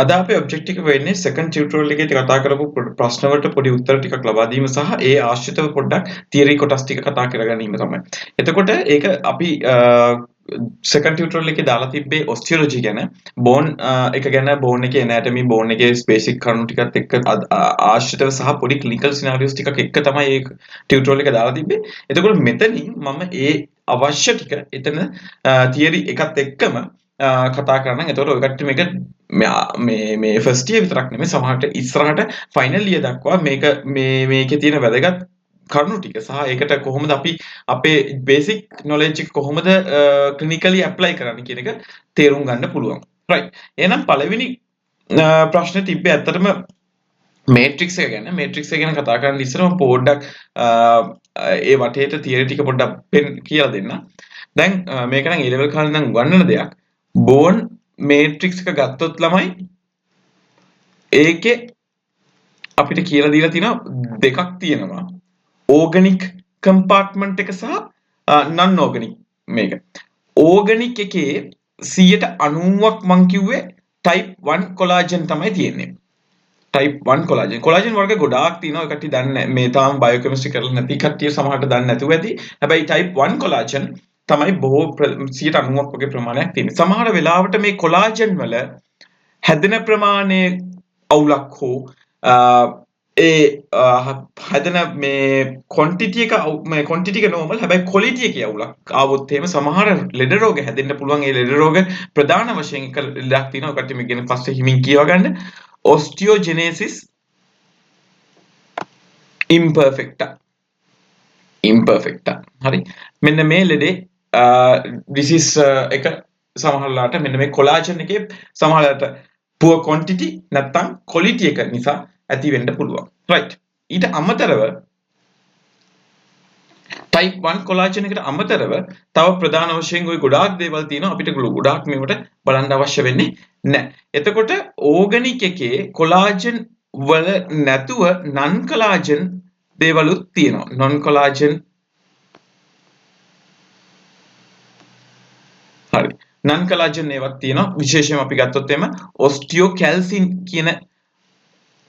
අද අපේ ඔබ්ජෙක්ටිව් එක වෙන්නේ සෙකන්ඩ් ටියුටෝරියල් එකේදී කතා කරපු ප්‍රශ්න වලට පොඩි උත්තර ටිකක් ලබා දීම සහ ඒ ආශ්‍රිතව පොඩ්ඩක් තියරි කොටස් ටික කතා කර ගැනීම තමයි. එතකොට ඒක අපි සෙකන්ඩ් ටියුටෝරියල් එකේ දාලා තිබ්බේ ඔස්ටියොලොජි ගැන, බෝන් එක ගැන, බෝන් එකේ ඇනටොමි, බෝන් එකේ බේසික් කරුණු ටිකත් එක්ක ආශ්‍රිතව සහ පොඩි ක්ලිනිකල් සිනාරියෝස් ටිකක් එක්ක තමයි ඒ ටියුටෝරියල් එක දාලා තිබ්බේ. එතකොට මෙතනින් මම ඒ අවශ්‍ය ටික එතන තියරි එකත් එක්කම කතා කරන්න. එතකොට ඔය කට්ටිය මේක මේ ෆස්ට් ඉයර් විතරක් නෙමෙයි, සමහරට ඉස්සරහට ෆයිනල් ඉයර් දක්වා මේකේ තියෙන වැදගත් කරුණු ටික සහ ඒකට කොහොමද අපි අපේ බේසික් නොලෙජ් එක කොහොමද ක්ලිනිකලි ඇප්ලයි කරන්න කියන එක තේරුම් ගන්න පුළුවන්. රයිට්. එහෙනම් පළවෙනි ප්‍රශ්නේ තිබ්බේ ඇත්තටම මේට්‍රික්ස් එක ගැන. මේට්‍රික්ස් එක ගැන කතා කරන්න ඉස්සරම පොඩ්ඩක් ඒ වටේට තියරි ටික පොඩ්ඩක් කියලා දෙන්න. දැන් මේක නම් A level කාලේ නම් උගන්වන දෙයක්. බෝන් මේට්‍රික්ස් එක ගත්තොත් ළමයි ඒකේ අපිට කියලා දීලා තියෙනවා දෙකක් තියෙනවා. ඕගනික් කම්පාර්ට්මන්ට් එක සහ නන් ඕගනික් මේක. ඕගනික් එකේ 90%ක් මං කිව්වේ type 1 කොලාජන් තමයි තියෙන්නේ. type 1 කොලාජන්. කොලාජන් වර්ග ගොඩාක් තියෙනවා. ඒ කට්ටිය දන්නේ මේ තාම බයෝකෙමිස්ට්‍රි කරලා නැති කට්ටිය සමහරට දන්නේ නැතුව ඇති. හැබැයි type 1 කොලාජන් තමයි බොහෝ 90%ක් වගේ ප්‍රමාණයක් තියෙන්නේ. සමහර වෙලාවට මේ කොලාජන් වල හැදෙන ප්‍රමාණය අවුලක් හෝ ඒ හැදෙන මේ ක්වොන්ටිටි එක නෝමල්, හැබැයි ක්වොලිටි එකේ අවුලක් ආවොත් එහෙම සමහර ලෙඩ රෝග හැදෙන්න පුළුවන්. ඒ ලෙඩ රෝග ප්‍රධාන වශයෙන් එක ලෙඩක් තියෙනවා. ඔකට මේ ගැන පස්සේ හිමින් කියව ගන්න. ඔස්ටියෝජෙනේසිස් ඉම්පර්ෆෙක්ටා. හරි. මෙන්න මේ ලෙඩේ ඩිසීස් එක සමහරලාට මෙන්න මේ කොලාජන් එකේ සමහරලාට පුවර් ක්වොන්ටිටි නැත්නම් ක්වොලිටි එක නිසා ඇති වෙන්න පුළුවන්. රයිට්. ඊට අමතරව type 1 කොලාජන් එකට අමතරව තව ප්‍රධාන වශයෙන් ওই ගොඩාක් දේවල් තියෙනවා. අපිට ගොඩාක් මේවට බලන්න අවශ්‍ය වෙන්නේ නැහැ. එතකොට ඕගනික් එකේ කොලාජන් වල නැතුව නන් කොලාජන් දේවලුත් තියෙනවා. non කොලාජන් හරි. නන් කොලාජන් ඒවත් තියෙනවා. විශේෂයෙන්ම අපි ගත්තොත් එම ඔස්ටියෝකැල්සින් කියන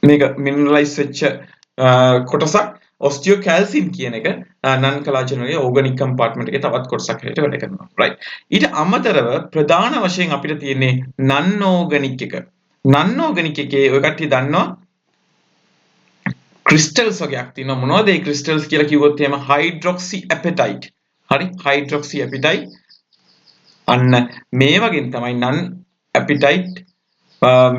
මේක මිනරලයිස් වෙච්ච කොටසක්. ඔස්ටියෝකැල්සින් කියන එක නන් කොලාජන් වගේ ඕගනික් කම්පාර්ට්මන්ට් එකේ තවත් කොටසක් හැටියට වැඩ කරනවා. රයිට්. ඊට අමතරව ප්‍රධාන වශයෙන් අපිට තියෙන්නේ නන් ඕගනික් එක. නන් ඕගනික් එකේ ඔය කට්ටිය දන්නවා ක්‍රිස්ටල්ස් වගේක් තියෙනවා. මොනවද ඒ ක්‍රිස්ටල්ස් කියලා කිව්වොත් එහෙම හයිඩ්‍රොක්සි ඇපිටයිට්. හරි. Hydroxy appetite. අන්න මේ වගේ තමයි නන් ඇපිටයිට්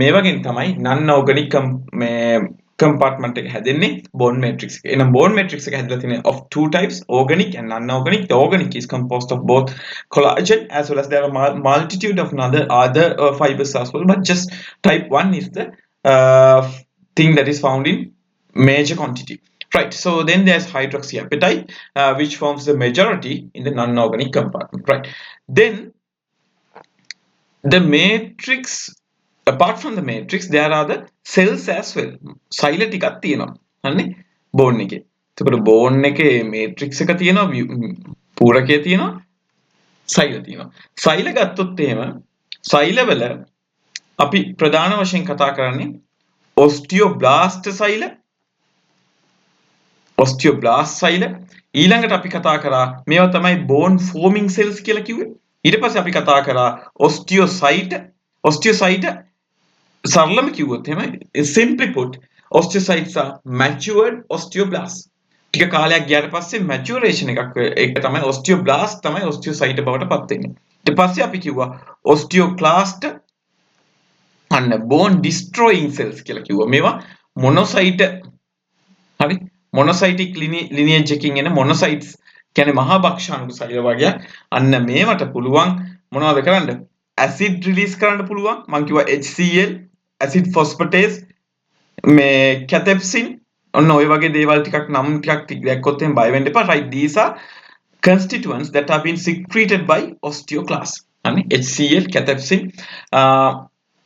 මේ වගේ තමයි නන් ඕගනික් මේ compartment එක හැදෙන්නේ bone matrix එක. එහෙනම් bone matrix එක හැදලා තියෙන්නේ of two types, organic and non-organic. The organic is composed of both collagen as well as there are multitude of other fibers as well, but just type 1 is the thing that is found in major quantity. Right, so then there's hydroxyapatite, which forms the majority in the non-organic compartment. Right, then the matrix, apart from the matrix, there are the cells as well. සෛල ටිකක් තියෙනවා. හරිනේ? Bone එකේ. එතකොට bone එකේ matrix එක තියෙනවා, පූරකය තියෙනවා, සෛල තියෙනවා. සෛල ගත්තොත් එහෙම සෛලවල අපි ප්‍රධාන වශයෙන් කතා කරන්නේ ඔස්ටියෝබ්ලාස්ට් සෛල, ඔස්ටියෝබ්ලාස්ට් සෛල. ඊළඟට අපි කතා කරා මේවා තමයි bone forming cells කියලා කිව්වේ. ඊට පස්සේ අපි කතා කරා ඔස්ටියෝසයිට්. ඔස්ටියෝසයිට් සරලම කිව්වොත් එහෙම, simply put, osteocytes are matured osteoblasts. ටික කාලයක් ගියාට පස්සේ maturation එකක් ඒක තමයි osteoblast තමයි osteocyte බවට පත් වෙන්නේ. ඊට පස්සේ අපි කිව්වා osteoclast අන්න bone destroying cells කියලා කිව්වා. මේවා monocyte, හරි, monocytic lineage එකකින් එන monocytes කියන්නේ මහා භක්ෂාණු සෛල වර්ගයක්. අන්න මේවට පුළුවන් මොනවද කරන්න? acid release කරන්න පුළුවන්. මම කිව්වා HCl, acid phosphatase, මේ cathepsin, ඔන්න ඔය වගේ දේවල් ටිකක් නම් ටිකක් දැක්කොත් එහෙනම් බය වෙන්න එපා. Right, these are constituents that have been secreted by osteoclast. අනේ HCl, cathepsin.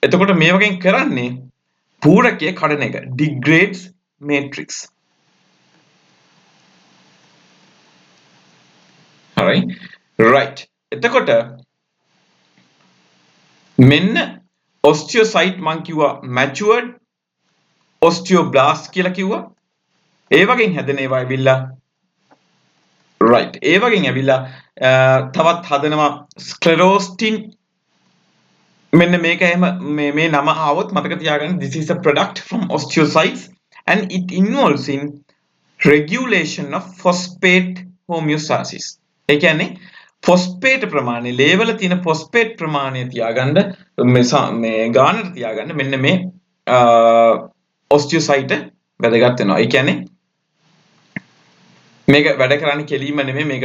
එතකොට මේ වගේ කරන්නේ පූරකයේ කඩන එක, degrades matrix. හරි. right. එතකොට මෙන්න osteocyte මං කිව්වා matured osteoblast කියලා කිව්වා. ඒ වගේ හැදෙන ඒවා ඇවිල්ලා right. ඒ වගේ ඇවිල්ලා තවත් හදනවා sclerostin. මෙන්න මේක එහෙම මේ නම ආවොත් මතක තියාගන්න this is a product from osteocytes and it involves in regulation of phosphate homeostasis. ඒ කියන්නේ phosphate ප්‍රමාණය ලේවල තියෙන phosphate ප්‍රමාණය තියාගන්න මේ ගානට තියාගන්න මෙන්න මේ osteocyte වැදගත් වෙනවා. ඒ කියන්නේ මේක වැඩ කරන්නේ කෙලින්ම නෙමෙයි මේක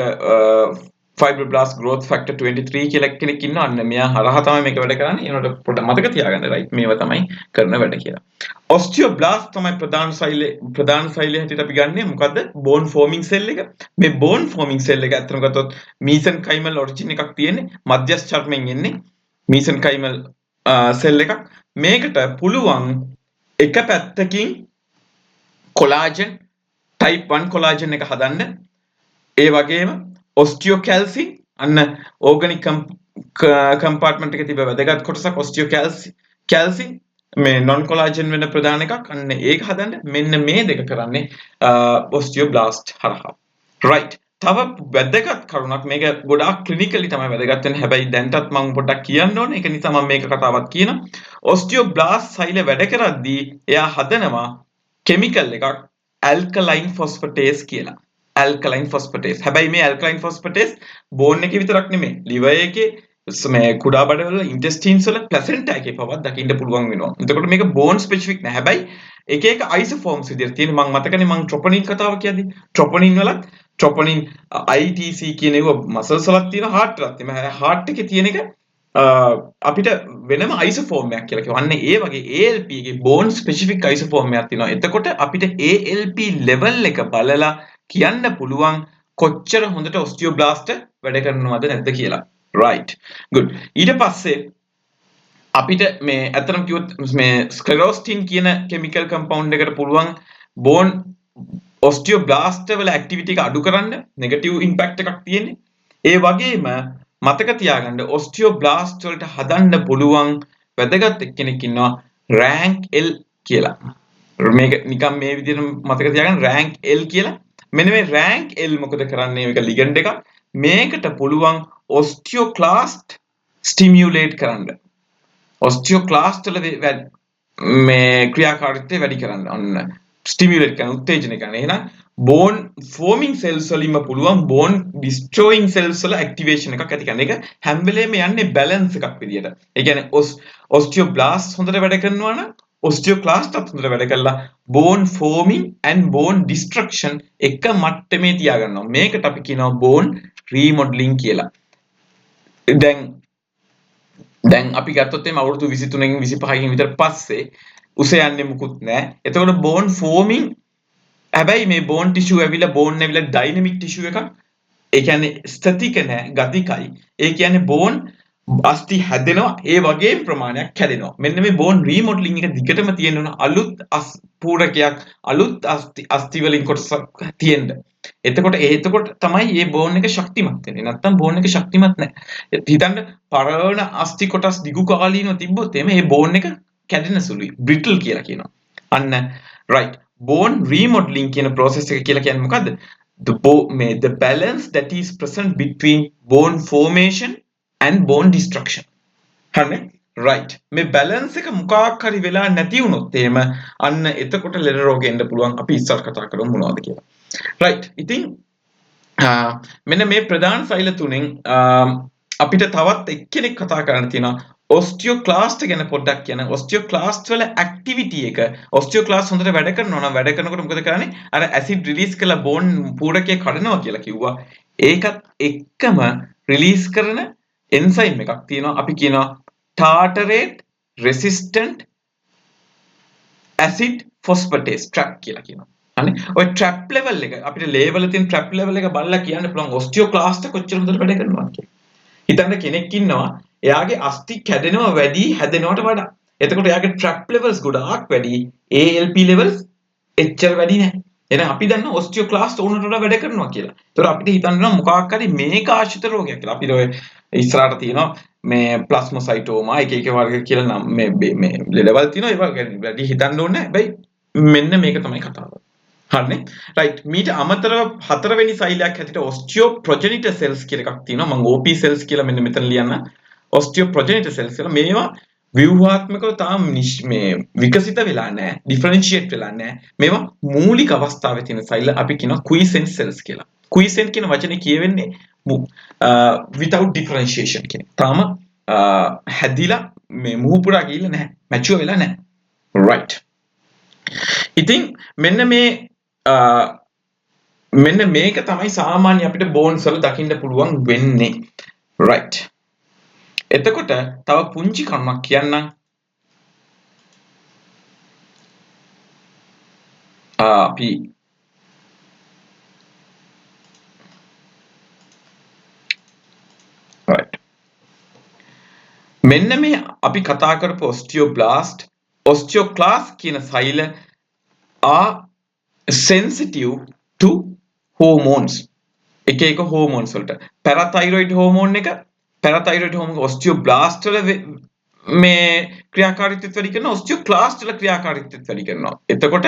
fibroblast growth factor 23 කියලා කෙනෙක් ඉන්නවා. අන්න මෙයා හරහා තමයි මේක වැඩ කරන්නේ. ඒනොට පොඩ්ඩක් මතක තියාගන්න right. මේවා තමයි කරන වැඩ කියලා. osteoblast තමයි ප්‍රධාන ශෛලය හැටියට අපි ගන්නෙ. මොකද්ද? bone forming cell එක. මේ bone forming cell එක අත්‍තරම ගත්තොත් mesenchymal origin එකක් තියෙන්නේ. මධ්‍යස්ථ චර්මයෙන් එන්නේ mesenchymal cell එකක්. මේකට පුළුවන් එක පැත්තකින් collagen type 1 collagen එක හදන්න. ඒ වගේම osteocalcin අන්න organic compartment එකේ තිබෙ වැදගත් කොටසක් osteocalcin මේ non collagen වෙන ප්‍රධාන එකක් අන්න ඒක හදන්න මෙන්න මේ දෙක කරන්නේ osteoblast හරහා right. තව වැදගත් කරුණක් මේක ගොඩාක් clinically තමයි වැදගත් වෙන්නේ. හැබැයි දැන්ටත් මම පොඩ්ඩක් කියන්න ඕනේ. ඒක නිසා මම මේක කතාවක් කියනවා. osteoblast සෛල වැඩ කරද්දී එයා හදනවා chemical එකක් alkaline phosphatase කියලා. alkaline phosphatase. හැබැයි මේ alkaline phosphatase bone එකේ විතරක් නෙමෙයි. liver එකේ මේ කුඩා බඩවල intestines වල placenta එකේ පවත් දකින්න පුළුවන් වෙනවා. එතකොට මේක bone specific නෑ. හැබැයි එක එක isoforms විදිහට තියෙන මම මතකනේ මම troponin කතාව කියද්දි troponin වලත් troponin ITC කියන එක muscles වලත් තියෙන heart වලත් තියෙන. heart එකේ තියෙන එක අපිට වෙනම isoform එකක් කියලා කියනවා. අන්න ඒ වගේ ALP එකේ bone specific isoform එකක් තියෙනවා. එතකොට අපිට ALP level එක බලලා කියන්න පුළුවන් කොච්චර හොඳට osteoblast වැඩ කරනවද නැද්ද කියලා. right. good. ඊට පස්සේ අපිට මේ අතරම කිව්වොත් මේ sclerostin කියන chemical compound එකට පුළුවන් bone osteoblast වල activity එක අඩු කරන්න negative impact එකක් තියෙන්නේ. ඒ වගේම මතක තියාගන්න osteoblast වලට හදන්න පුළුවන් වැදගත් එක්කෙනෙක් ඉන්නවා rank L කියලා. මේක නිකන් මේ විදිහට මතක තියාගන්න rank L කියලා. මෙන්න මේ rank L මොකද කරන්නේ? මේක ligand එකක්. මේකට පුළුවන් osteoclast stimulate කරන්න. osteoclast වල මේ ක්‍රියාකාරීත්වය වැඩි කරන්න. ඔන්න stimulate කරන උත්තේජනය කරන. එහෙනම් bone forming cells වලින්ම පුළුවන් bone destroying cells වල activation එකක් ඇති කරන එක හැම වෙලේම යන්නේ balance එකක් විදියට. ඒ කියන්නේ osteoblast හොඳට වැඩ කරනවා නම් osteoclast හොඳට වැඩ කළා bone forming and bone destruction එක මට්ටමේ තියාගන්නවා. මේකට අපි කියනවා bone remodeling කියලා. දැන් අපි ගත්තොත් එimhe අවුරුදු 23කින් 25කින් විතර පස්සේ උස යන්නේ මුකුත් නැහැ. එතකොට bone forming හැබැයි මේ bone tissue ඇවිල්ලා bone ඇවිල්ලා dynamic tissue එකක්. ඒ කියන්නේ static නැහැ, ගතිකයි. ඒ කියන්නේ bone අස්ථි හැදෙනවා ඒ වගේම ප්‍රමාණයක් හැදෙනවා. මෙන්න මේ bone remodeling එක දිගටම තියෙන්න ඕන අලුත් පූරකයක් අලුත් අස්ථි වලින් කොටසක් තියෙන්න. එතකොට තමයි මේ bone එක ශක්තිමත් වෙන්නේ. නැත්තම් bone එක ශක්තිමත් නැහැ. හිතන්න පරණ අස්ථි කොටස් දිගු කාලීනව තිබ්බොත් එමේ මේ bone එක කැඩෙන සුළුයි. brittle කියලා කියනවා. අන්න right. bone remodeling කියන process එක කියලා කියන්නේ මොකද්ද? The balance that is present between bone formation and bone destruction. හරිනේ? right. මේ balance එක මොකක් හරි වෙලා නැති වුණොත් එහෙම අන්න එතකොට ලෙඩ රෝගෙ එන්න පුළුවන්. අපි ඉස්සර කතා කරමු මොනවද කියලා. right. ඉතින් මෙන්න මේ ප්‍රධාන ශෛල තුනෙන් අපිට තවත් එක්කෙනෙක් කතා කරන්න තියෙනවා osteoclast ගැන පොඩ්ඩක් කියන්න. osteoclast වල activity එක osteoclast හොඳට වැඩ කරනවා නම් වැඩ කරනකොට මොකද කරන්නේ? අර acid release කළ bone පූරකය කඩනවා කියලා කිව්වා. ඒකත් එක්කම release කරන enzyme එකක් තියෙනවා. අපි කියනවා tartrate resistant acid phosphatase trap කියලා කියනවා. හරි? ඔය trap level එක අපිට label එකේ තියෙන trap level එක බලලා කියන්න පුළුවන් osteoclast කොච්චර හොඳට වැඩ කරනවද කියලා. හිතන්න කෙනෙක් ඉන්නවා එයාගේ අස්ථි කැඩෙනවා වැඩි හැදෙනවට වඩා. එතකොට එයාගේ trap levels ගොඩාක් වැඩි. ALP levels එච්චර වැඩි නැහැ. එහෙනම් අපි දන්න osteoclast උනට වඩා වැඩ කරනවා කියලා. ඒතර අපිට හිතන්න මොකක් හරි මේක ආශ්‍රිත රෝගයක් කියලා. අපිට ඔය ඉස්සරහට තියෙනවා මේ ප්ලාස්මොසයිටෝමා එක එක වර්ග කියලා නම් මේ ලෙඩවල් තියෙනවා ඒවා ගැන වැඩි හිතන්න ඕනේ නැහැ. හැබැයි මෙන්න මේක තමයි කතාව. හරිනේ. රයිට්. මීට අමතරව හතරවෙනි සෛලයක් හැටියට ඔස්ටියෝප්‍රොජෙනිටර් සෙල්ස් කියලා එකක් තියෙනවා. මම OP සෙල්ස් කියලා මෙන්න මෙතන ලියන්න. ඔස්ටියෝප්‍රොජෙනිටර් සෙල්ස් කියලා මේවා ව්‍යුහාත්මකව තාම මේ විකසිත වෙලා නැහැ. ඩිෆරෙන්ෂিয়েට් වෙලා නැහැ. මේවා මූලික අවස්ථාවේ තියෙන සෛල අපි කියනවා කුයිසෙන්ට් සෙල්ස් කියලා. කුයිසෙන්ට් කියන වචනේ කියවෙන්නේ without differentiation කියන. තාම හැදිලා මේ මුහුපුරා ගිහිල්ලා නැහැ. මැචුවර් වෙලා නැහැ. right. ඉතින් මෙන්න මේක තමයි සාමාන්‍ය අපිට බෝන්ස් වල දකින්න පුළුවන් වෙන්නේ. right. එතකොට තව පුංචි කරුණක් කියන්නම්. අපි right. මෙන්න මේ අපි කතා කරපු osteoblast, osteoclast කියන සෛල are sensitive to hormones. එක එක hormones වලට. parathyroid hormone එක osteoblast වල මේ ක්‍රියාකාරීත්වය වැඩි කරනවා, osteoclast වල ක්‍රියාකාරීත්වය වැඩි කරනවා. එතකොට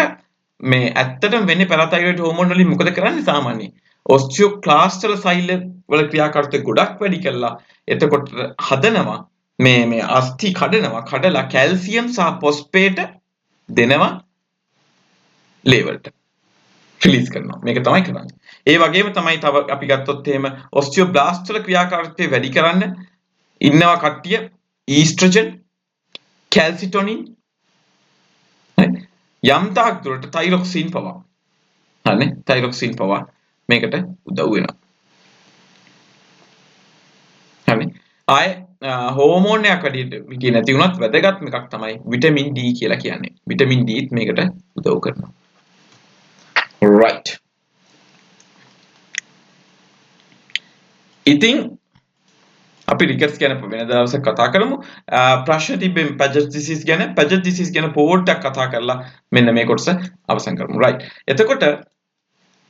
මේ ඇත්තටම වෙන්නේ parathyroid hormone වලින් මොකද කරන්නේ සාමාන්‍යයෙන්? osteoclast වල සෛල වල ක්‍රියාකාරීත්වය ගොඩක් වැඩි කරලා එතකොට හදනවා මේ අස්ථි කඩලා කැල්සියම් සහ ෆොස්ෆේට දෙනවා ලේවලට රිලීස් කරනවා. මේක තමයි කරන්නේ. ඒ වගේම තමයි තව අපි ගත්තොත් එහෙම ඔස්ටියෝබ්ලාස්ට් වල ක්‍රියාකාරීත්වය වැඩි කරන්න ඉන්නවා කට්ටිය ඊස්ට්‍රජන්, කැල්සිටොනින්, යම් තාක් දුරට තයිරොක්සින් පවා. හරිනේ? තයිරොක්සින් පවා මේකට උදව් වෙනවා. හරිනේ? ආය හෝමෝන් එකක් වැඩියට විකිය නැති වුණත් වැදගත්ම එකක් තමයි විටමින් D කියලා කියන්නේ. විටමින් D මේකට උදව් කරනවා. right. ඉතින් අපි රිකට්ස් ගැන වෙන දවසක් කතා කරමු. ප්‍රශ්න තිබෙන පැජට් ඩිසීස් ගැන පොඩ්ඩක් කතා කරලා මෙන්න මේ කොටස අවසන් කරමු. right. එතකොට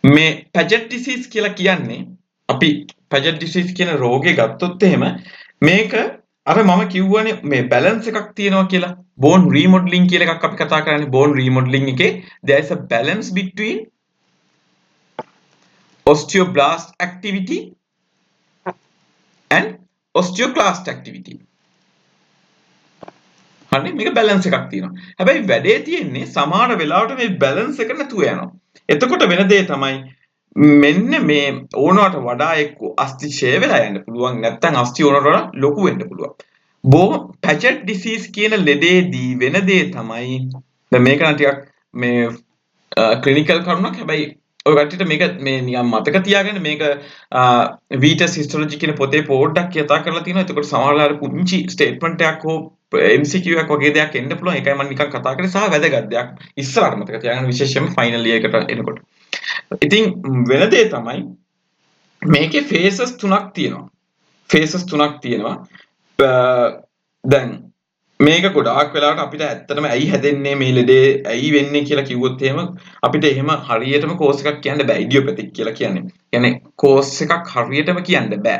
මේ පැජට් ඩිසීස් කියලා කියන්නේ අපි පැජට් ඩිසීස් කියන රෝගේ ගත්තොත් එහෙම මේක අර මම කිව්වනේ මේ බැලන්ස් එකක් තියෙනවා කියලා. බෝන් රීමොඩලින් කියලා එකක් අපි කතා කරන්නේ. බෝන් රීමොඩලින් එකේ there is a balance between osteoblast activity and osteoclast activity. හරි මේක බැලන්ස් එකක් තියෙනවා. හැබැයි වැඩේ තියෙන්නේ සමහර වෙලාවට මේ බැලන්ස් එක නැතුව යනවා. එතකොට වෙන දේ තමයි මෙන්න මේ ඕනවට වඩා එක්ක අස්ථි ක්ෂය වෙලා යන්න පුළුවන් නැත්නම් අස්ථි ඕනවට වඩා ලොකු වෙන්න පුළුවන්. පැජට් ඩිසීස් කියන ලෙඩේදී වෙන දේ තමයි දැන් මේක නම් ටිකක් මේ ක්ලිනිකල් කරුණක්. හැබැයි ඔය කට්ටියට මේක මේ නිකන් මතක තියාගන්න මේක වීටස් හිස්ටොලොජි කියන පොතේ පොඩ්ඩක් කතා කරලා තියෙනවා. එතකොට සමහරවල් පුංචි ස්ටේට්මන්ට් එකක් හෝ MCQ එකක් වගේ දෙයක් එන්න පුළුවන්. ඒකයි මම නිකන් කතා කරේ සහ වැදගත් දෙයක් ඉස්සරහට මතක තියාගන්න විශේෂයෙන්ම ෆයිනල් ඉයර් එකට එනකොට. ඉතින් වෙන දේ තමයි මේකේ ෆේසස් තුනක් තියෙනවා. දැන් මේක ගොඩාක් වෙලාවට අපිට ඇත්තටම ඇයි හැදෙන්නේ මේ ලෙඩේ ඇයි වෙන්නේ කියලා කිව්වොත් එහෙම අපිට එහෙම හරියටම කෝස් එකක් කියන්න බෑ. ඉඩියෝපැතික් කියලා කියන්නේ. කියන්නේ කෝස් එකක් හරියටම කියන්න බෑ.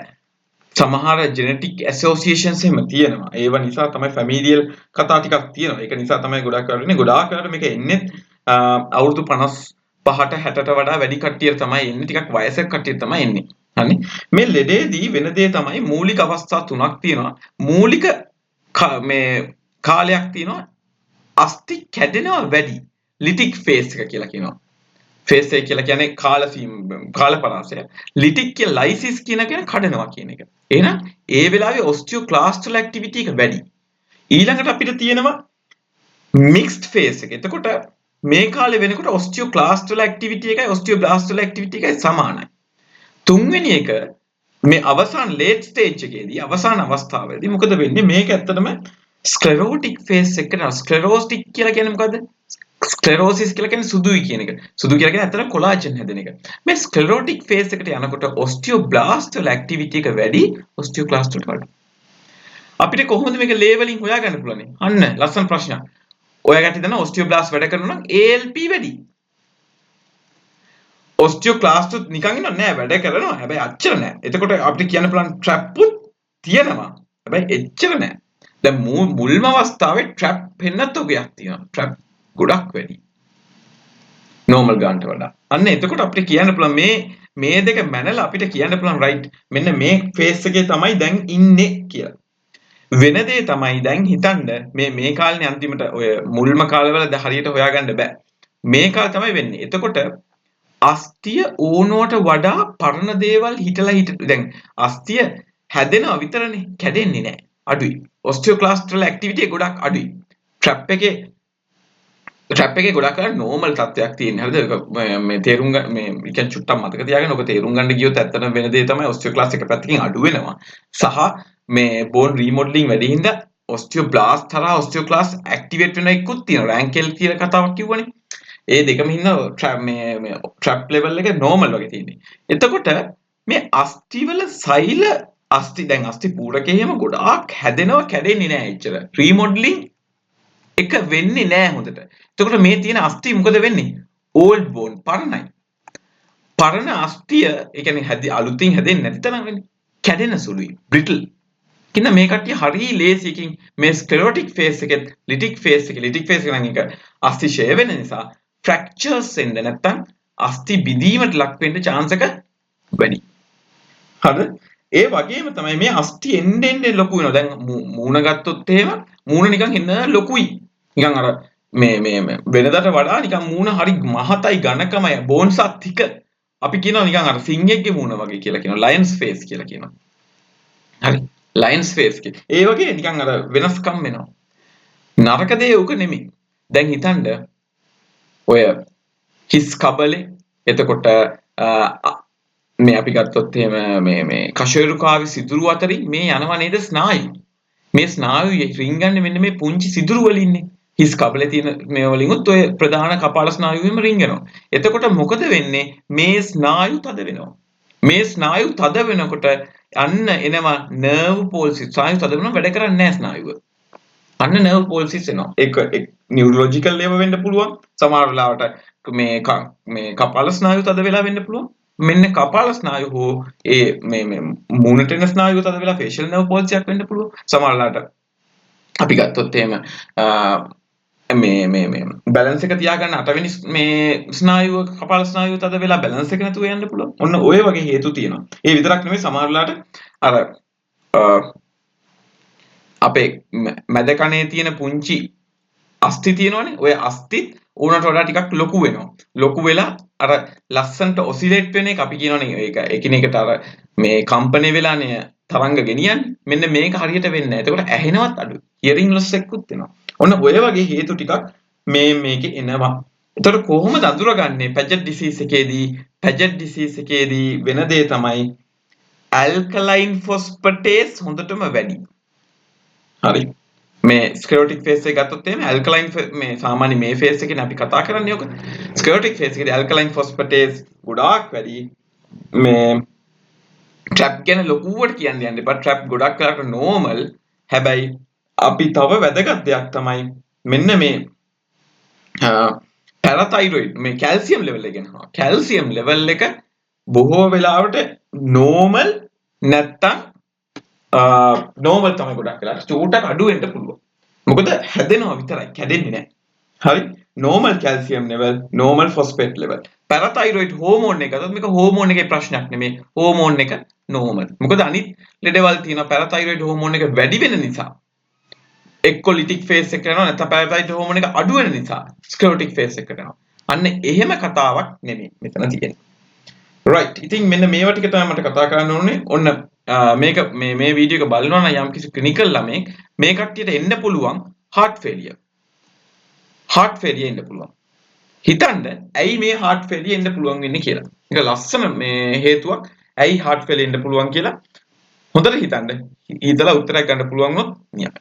සමහර ජෙනටික් ඇසෝසියේෂන්ස් එහෙම තියෙනවා. ඒව නිසා තමයි ෆැමිලියල් කතා ටිකක් තියෙනවා. ඒක නිසා තමයි ගොඩාක් වෙලාවට මේක එන්නේ අවුරුදු 55ට 60ට වඩා වැඩි කට්ටියට තමයි එන්නේ. ටිකක් වයසක කට්ටියට තමයි එන්නේ. හරි. මේ ලෙඩේදී වෙන දේ තමයි මූලික අවස්ථා තුනක් තියෙනවා. මූලික මේ කාලයක් තියෙනවා අස්ථි කැඩෙනවා වැඩි. ලිටික් ෆේස් එක කියලා කියනවා. ෆේස් එක කියලා කියන්නේ කාල පරාසය. ලිටික් කිය ලයිසිස් කියන කඩනවා කියන එක. එහෙනම් ඒ වෙලාවේ ඔස්ටියෝක්ලාස්ට් වල ඇක්ටිවිටි එක වැඩි. ඊළඟට අපිට තියෙනවා මික්ස්ඩ් ෆේස් එක. එතකොට මේ කාලේ වෙනකොට ඔස්ටියෝක්ලාස්ට් වල ඇක්ටිවිටි එකයි ඔස්ටියෝබ්ලාස්ට් වල ඇක්ටිවිටි එකයි සමානයි. තුන්වෙනි එක මේ අවසාන ලේට් ස්ටේජ් එකේදී අවසාන අවස්ථාවේදී මොකද වෙන්නේ මේක ඇත්තටම ස්ක්ලෙරෝටික් ෆේස් එකට ස්ක්ලෙරෝටික් කියලා කියන්නේ මොකද්ද? ස්ක්ලෙරෝසිස් කියලා කියන්නේ සුදුයි කියන එක. සුදු කියලා කියන්නේ ඇත්තටම කොලාජන් හැදෙන එක. මේ ස්ක්ලෙරෝටික් ෆේස් එකට යනකොට ඔස්ටියෝබ්ලාස්ට් වල ඇක්ටිවිටි එක වැඩි ඔස්ටියෝක්ලාස්ට් වලට වඩා. අපිට කොහොමද මේක ලේබලින් හොයාගන්න පුළුවන්? අන්න ලස්සන ප්‍රශ්නයක්. ඔයාලට දන්න ඔස්ටියෝබ්ලාස්ට් වැඩ කරනවා නම් ALP වැඩි. ඔස්ටියෝක්ලාස්ට් නිකන් ඉන්නව නෑ වැඩ කරනවා. හැබැයි අච්චර නෑ. එතකොට අපිට කියන්න පුළුවන් ට්‍රැප්පුත් තියෙනවා. හැබැයි එච්චර නෑ. දැන් මුල්ම අවස්ථාවේ ට්‍රැප් පෙන්නත් ඔකයක් තියෙනවා. ට්‍රැප් ගොඩක් වැඩි. නෝමල් ගන්නට වඩා. අන්න එතකොට අපිට කියන්න පුළුවන් මේ දෙක මැනලා අපිට කියන්න පුළුවන් රයිට් මෙන්න මේ ෆේස් එකේ තමයි දැන් ඉන්නේ කියලා. වෙන දේ තමයි දැන් හිතන්න මේ කාලේ අන්තිමට ඔය මුල්ම කාලවල හරියට හොයාගන්න බෑ. මේ කාලේ තමයි වෙන්නේ. එතකොට අස්තිය ඕනෝට වඩා පරණ දේවල් හිටලා දැන් අස්තිය හැදෙනවා විතරනේ කැඩෙන්නේ නැහැ. අඩුයි. ඔස්ටියෝක්ලාස්ට් වල ඇක්ටිවිටි ගොඩක් අඩුයි. ට්‍රැප් එකේ ගොඩක් අර නෝමල් තත්ත්වයක් තියෙන. හරිද? මේ තේරුම් ගන්න මේ කියන්නේ චුට්ටක් මතක තියාගන්න. ඔක තේරුම් ගන්න ගියොත් ඇත්තටම වෙන දේ තමයි ඔස්ටියෝක්ලාස්ට් එක පැත්තකින් අඩු වෙනවා. සහ මේ බෝන් රීමොඩලින් වැඩි හින්දා ඔස්ටියෝබ්ලාස්ට් තරහා ඔස්ටියෝක්ලාස්ට් ඇක්ටිවේට් වෙන එකකුත් තියෙනවා. රෑන්කෙල් කියලා කතාවක් කිව්වනේ. ඒ දෙකම හින්දා ට්‍රැප් ලෙවල් එක නෝමල් වගේ තියෙන්නේ. එතකොට මේ අස්ථි වල සෛල දැන් අස්ථි පූරකයේම ගොඩාක් හැදෙනවා කැඩෙන්නේ නැහැ එච්චර. රීමොඩලින් එක වෙන්නේ නැහැ හොඳට. එතකොට මේ තියෙන අස්ථි මොකද වෙන්නේ? ඕල්ඩ් බෝන් පරණයි. පරණ අස්ථිය ඒ කියන්නේ අලුතින් හැදෙන්නේ නැති තරම් වෙන්නේ. කැඩෙන සුළුයි. බ්‍රිටල්. කින්න මේ කට්ටිය හරි ලේසියකින් මේ ස්ක්ලෙරොටික් ෆේස් එකෙත් ලිටික් ෆේස් එක නම් එක අස්ථි ෂය වෙන නිසා ෆ්‍රැක්චර්ස් එන්න නැත්තම් අස්ථි බිඳීමට ලක් වෙන්න chance එක වැඩි. හරිද? ඒ වගේම තමයි මේ අස්ථි එන්න ලොකු වෙනවා. දැන් මූණ ගත්තොත් එහෙම මූණ නිකන් එන්න ලොකුයි. නිකන් අර මේ වෙනදාට වඩා නිකන් මූණ හරි මහතයි ඝනකමයි බෝන්ස් අත්තික. අපි කියනවා නිකන් අර සිංහෙක්ගේ මූණ වගේ කියලා කියනවා. ලයන්ස් ෆේස් කියලා කියනවා. හරි. ලයන්ස් ෆේස් එක. ඒ වගේ නිකන් අර වෙනස්කම් වෙනවා. නරක දේ උක නෙමෙයි. දැන් හිතන්න ඔය හිස් කබලේ එතකොට මේ අපි ගත්තොත් එහෙම මේ කෂේරුකාවේ සිදුරු අතරින් මේ යනවා නේද ස්නායු. මේ ස්නායු රින්ගන්නේ මෙන්න මේ පුංචි සිදුරු වලින්නේ. හිස් කබලේ තියෙන මේ වලින්ුත් ඔය ප්‍රධාන කපාල ස්නායුවෙම රින්ගනවා. එතකොට මොකද වෙන්නේ? මේ ස්නායු තද වෙනවා. මේ ස්නායු තද වෙනකොට අන්න එනවා නර්ව් පෝල්සිස්. ස්නායු තද වෙනවා වැඩ කරන්නේ නැහැ ස්නායුව. අන්න නර්ව් පෝල්සිස් එනවා. ඒක නියුරොලොජිකල් ලෙවල් වෙන්න පුළුවන්. සමහර වෙලාවට මේ කපාල ස්නායු තද වෙලා වෙන්න පුළුවන්. මෙන්න කපාල ස්නායු හෝ ඒ මේ මූණට එන ස්නායුව තද වෙලා ෆේෂල් නර්ව් පෝල්සියක් වෙන්න පුළුවන්. සමහර වෙලාවට අපි ගත්තොත් එහෙම මේ බැලන්ස් එක තියාගන්න අටවෙනි මේ ස්නායුව කපාල ස්නායුව තද වෙලා බැලන්ස් එක නැතුව යන්න පුළුවන්. ඔන්න ඔය වගේ හේතු තියෙනවා. ඒ විතරක් නෙමෙයි සමහර වෙලාවට අර අපේ මැද කනේ තියෙන පුංචි අස්ථි තියෙනවනේ. ඔය අස්ථිත් ඕනට වඩා ටිකක් ලොකු වෙනවා. ලොකු වෙලා අර ලස්සන්ට ඔසිලේට් වෙන එක අපි කියනවනේ ඒක එකිනෙකට අර මේ කම්පණය වෙලානේ තරංග ගෙනියන්නේ. මෙන්න මේක හරියට වෙන්නේ නැහැ. එතකොට ඇහෙනවත් අඩුයි. හියරින් ලොස් එකකුත් වෙනවා. ඔන්න ඔය වගේ හේතු ටිකක් මේකේ එනවා. එතකොට කොහොමද අඳුරගන්නේ පැජට් ඩිසීස් එකේදී? පැජට් ඩිසීස් එකේදී වෙන දේ තමයි ඇල්කලයින් ෆොස්ෆටේස් හොඳටම වැඩි. හරි. මේ ස්ක්ලෙරොටික් ෆේස් එක ගත්තොත් එහෙම ඇල්කලයින් මේ සාමාන්‍ය මේ ෆේස් එකේනේ අපි කතා කරන්නේ ඔක. ස්ක්ලෙරොටික් ෆේස් එකේදී ඇල්කලයින් ෆොස්ෆටේස් ගොඩාක් වැඩි. මේ ට්‍රැප් ගැන ලොකුවට කියන්න යන්න එපා. ට්‍රැප් ගොඩක් කරලා නෝමල්. හැබැයි අපි තව වැදගත් දෙයක් තමයි මෙන්න මේ පැරතයිරොයිඩ් මේ කැල්සියම් ලෙවල් එක ගෙනවා. කැල්සියම් ලෙවල් එක බොහෝ වෙලාවට නෝමල් නැත්තම් නෝමල් තමයි ගොඩක් වෙලාවට චූටක් අඩු වෙන්න පුළුවන්. මොකද හැදෙනවා විතරයි කැඩෙන්නේ නැහැ. හරි? Normal calcium level, normal phosphate level. Parathyroid hormone එක අතත් මේක හෝමෝන් එකේ ප්‍රශ්නයක් නෙමෙයි. හෝමෝන් එක නෝමල්. මොකද අනිත් ලෙඩවල් තියෙන පැරතයිරොයිඩ් හෝමෝන් එක වැඩි වෙන නිසා එක්ක ලිටික් ෆේස් එකට යනවා නැත්නම් පැරතයිරොයිඩ් හෝමෝන් එක අඩු වෙන නිසා ස්ක්ලෙරොටික් ෆේස් එකට යනවා. අන්න එහෙම කතාවක් නෙමෙයි මෙතන තියෙන්නේ. right. ඉතින් මෙන්න මේවා ටික තමයි මට කතා කරන්න ඕනේ. ඔන්න මේක මේ වීඩියෝ එක බලනවා නම් යම්කිසි ක්ලිනිකල් ළමෙක් මේ කට්ටියට එන්න පුළුවන් heart failure. heart failure එන්න පුළුවන්. හිතන්න ඇයි මේ heart failure එන්න පුළුවන් වෙන්නේ කියලා. ඒක ලස්සන මේ හේතුවක්. ඇයි heart failure එන්න පුළුවන් කියලා හොඳට හිතන්න. හිතලා උත්තරයක් ගන්න පුළුවන් වොත් නියමයි.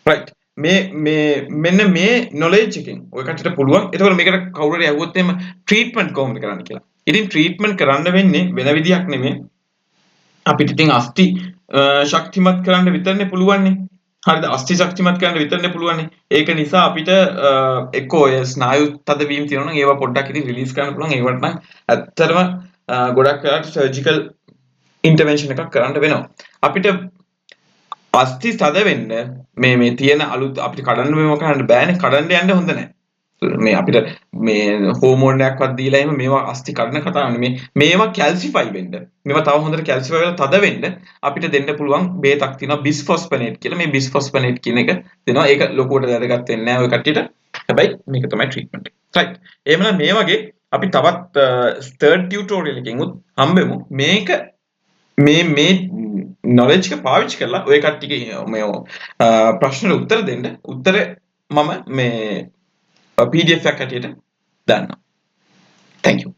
right. මෙන්න මේ knowledge එකෙන් ඔය කට්ටියට පුළුවන්. ඒතකොට මේකට කවුරු හරි අහුවොත් එහෙම ට්‍රීට්මන්ට් කොහොමද කරන්න කියලා. ඉතින් ට්‍රීට්මන්ට් කරන්න වෙන්නේ වෙන විදියක් නෙමෙයි. අපිට ඉතින් අස්ථි ශක්තිමත් කරන්න විතරනේ පුළුවන්නේ. හරිද? අස්ථි ශක්තිමත් කරන්න විතරනේ පුළුවන්නේ. ඒක නිසා අපිට එක්ක ඔය ස්නායු තදවීම තියෙනවා නම් ඒවා පොඩ්ඩක් ඉතින් රිලීස් කරන්න පුළුවන්. ඒවට නම් ඇත්තටම ගොඩක් වෙලාවට සර්ජිකල් ඉන්ටර්වෙන්ෂන් එකක් කරන්න වෙනවා. අපිට අස්ථි තද වෙන්න මේ තියෙන අලුත් අපිට කඩන්න මේවා කරන්න බෑනේ. කඩන්න යන්න හොඳ නැහැ. මේ අපිට මේ හෝමෝන් එකක්වත් දීලා එහෙම මේවා අස්ථි කඩන කතාවනේ. මේවා කැල්සිෆයි වෙන්න. මේවා තව හොඳට කැල්සිෆයි වෙලා තද වෙන්න අපිට දෙන්න පුළුවන් බේතක් තියෙනවා බිස්ෆොස්ෆනේට් කියලා. මේ බිස්ෆොස්ෆනේට් කියන එක දෙනවා. ඒක ලොකුවට වැදගත් වෙන්නේ නැහැ ඔය කට්ටියට. හැබැයි මේක තමයි ට්‍රීට්මන්ට් එක. රයිට්. එහෙමනම් මේ වගේ අපි තවත් third tutorial එකකින් උත් හම්බෙමු. මේක මේ නොලෙජ් එක පාවිච්චි කරලා ඔය කට්ටියගේ මේ ප්‍රශ්නෙට උත්තර දෙන්න. උත්තරේ මම මේ PDF එකක් හැටියට දාන්නම්. Thank you.